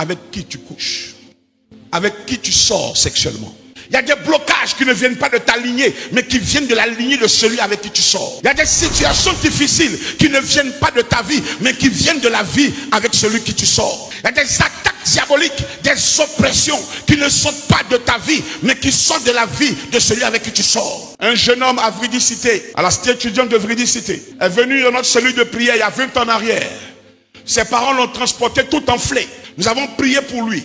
avec qui tu couches, avec qui tu sors sexuellement. Il y a des blocages qui ne viennent pas de ta lignée, mais qui viennent de la lignée de celui avec qui tu sors. Il y a des situations difficiles qui ne viennent pas de ta vie, mais qui viennent de la vie avec celui qui tu sors. Il y a des attaques diaboliques, des oppressions qui ne sortent pas de ta vie, mais qui sortent de la vie de celui avec qui tu sors. Un jeune homme à Vridicité, à la cité étudiante de Vridicité, est venu dans notre cellule de prière il y a 20 ans en arrière. Ses parents l'ont transporté tout enflé. Nous avons prié pour lui.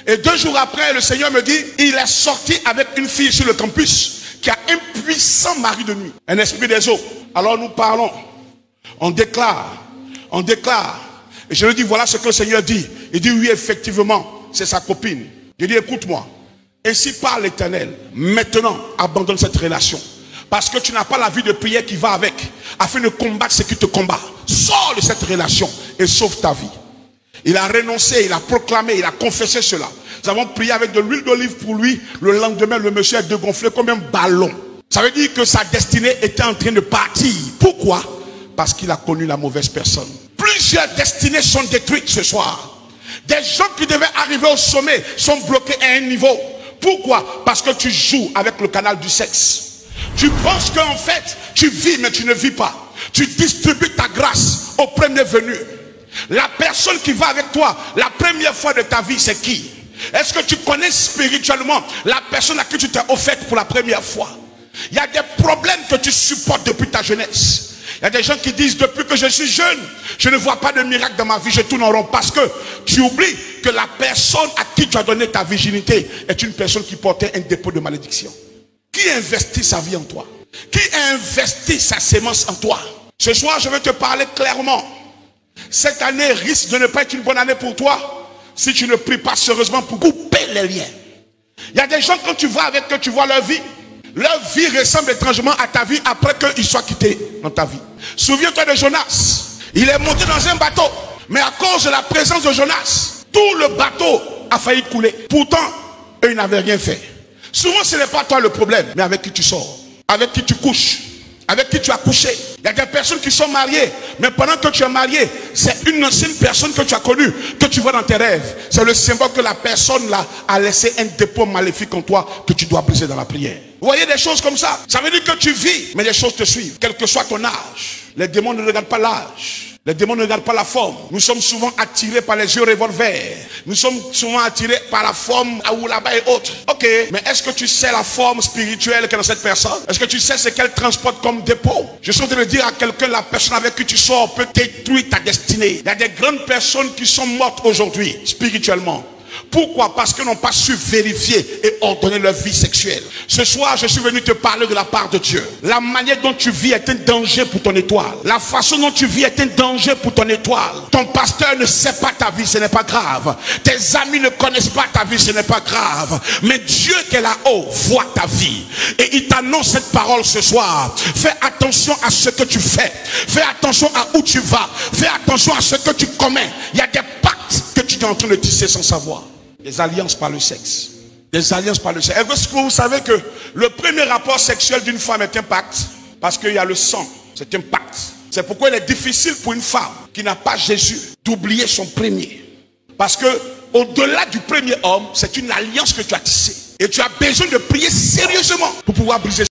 Et 2 jours après, le Seigneur me dit, il est sorti avec une fille sur le campus qui a un puissant mari de nuit, un esprit des eaux. Alors nous parlons, on déclare. Et je lui dis, voilà ce que le Seigneur dit. Il dit, oui, effectivement, c'est sa copine. Je dis, écoute-moi, ainsi parle l'Éternel. Maintenant, abandonne cette relation. Parce que tu n'as pas la vie de prière qui va avec, afin de combattre ce qui te combat. Sors de cette relation et sauve ta vie. Il a renoncé, il a proclamé, il a confessé cela. Nous avons prié avec de l'huile d'olive pour lui. Le lendemain, le monsieur est dégonflé comme un ballon. Ça veut dire que sa destinée était en train de partir. Pourquoi? Parce qu'il a connu la mauvaise personne. Plusieurs destinées sont détruites ce soir. Des gens qui devaient arriver au sommet sont bloqués à un niveau. Pourquoi? Parce que tu joues avec le canal du sexe. Tu penses qu'en fait, tu vis, mais tu ne vis pas. Tu distribues ta grâce au premier venu. La personne qui va avec toi la première fois de ta vie, c'est qui? Est-ce que tu connais spirituellement la personne à qui tu t'es offerte pour la première fois? Il y a des problèmes que tu supportes depuis ta jeunesse. Il y a des gens qui disent, depuis que je suis jeune, je ne vois pas de miracle dans ma vie, je tourne en rond. Parce que tu oublies que la personne à qui tu as donné ta virginité est une personne qui portait un dépôt de malédiction. Qui investit sa vie en toi? Qui investit sa sémence en toi? Ce soir, je vais te parler clairement. Cette année risque de ne pas être une bonne année pour toi si tu ne pries pas sérieusement pour couper les liens. Il y a des gens, quand tu vas avec eux, tu vois leur vie ressemble étrangement à ta vie après qu'ils soient quittés dans ta vie. Souviens-toi de Jonas. Il est monté dans un bateau, mais à cause de la présence de Jonas, tout le bateau a failli couler. Pourtant, eux, ils n'avaient rien fait. Souvent, ce n'est pas toi le problème, mais avec qui tu sors, avec qui tu couches, avec qui tu as couché. Il y a des personnes qui sont mariées, mais pendant que tu es marié, c'est une ancienne personne que tu as connue, que tu vois dans tes rêves. C'est le symbole que la personne là a laissé un dépôt maléfique en toi que tu dois briser dans la prière. Vous voyez des choses comme ça? Ça veut dire que tu vis, mais les choses te suivent, quel que soit ton âge. Les démons ne regardent pas l'âge. Les démons ne regardent pas la forme. Nous sommes souvent attirés par les yeux revolver. Nous sommes souvent attirés par la forme ou là-bas et autres. Ok, mais est-ce que tu sais la forme spirituelle qu'est dans cette personne? Est-ce que tu sais ce qu'elle transporte comme dépôt? Je suis en train de dire à quelqu'un, la personne avec qui tu sors peut détruire ta destinée. Il y a des grandes personnes qui sont mortes aujourd'hui, spirituellement. Pourquoi? Parce qu'ils n'ont pas su vérifier et ordonner leur vie sexuelle. Ce soir, je suis venu te parler de la part de Dieu. La manière dont tu vis est un danger pour ton étoile. La façon dont tu vis est un danger pour ton étoile. Ton pasteur ne sait pas ta vie, ce n'est pas grave. Tes amis ne connaissent pas ta vie, ce n'est pas grave. Mais Dieu qui est là-haut voit ta vie. Et il t'annonce cette parole ce soir. Fais attention à ce que tu fais. Fais attention à où tu vas. Fais attention à ce que tu commets. Il y a des pactes que tu es en train de tisser sans savoir. Des alliances par le sexe. Des alliances par le sexe. Est-ce que vous savez que le premier rapport sexuel d'une femme est un pacte? Parce qu'il y a le sang. C'est un pacte. C'est pourquoi il est difficile pour une femme qui n'a pas Jésus d'oublier son premier. Parce que au-delà du premier homme, c'est une alliance que tu as tissée. Et tu as besoin de prier sérieusement pour pouvoir briser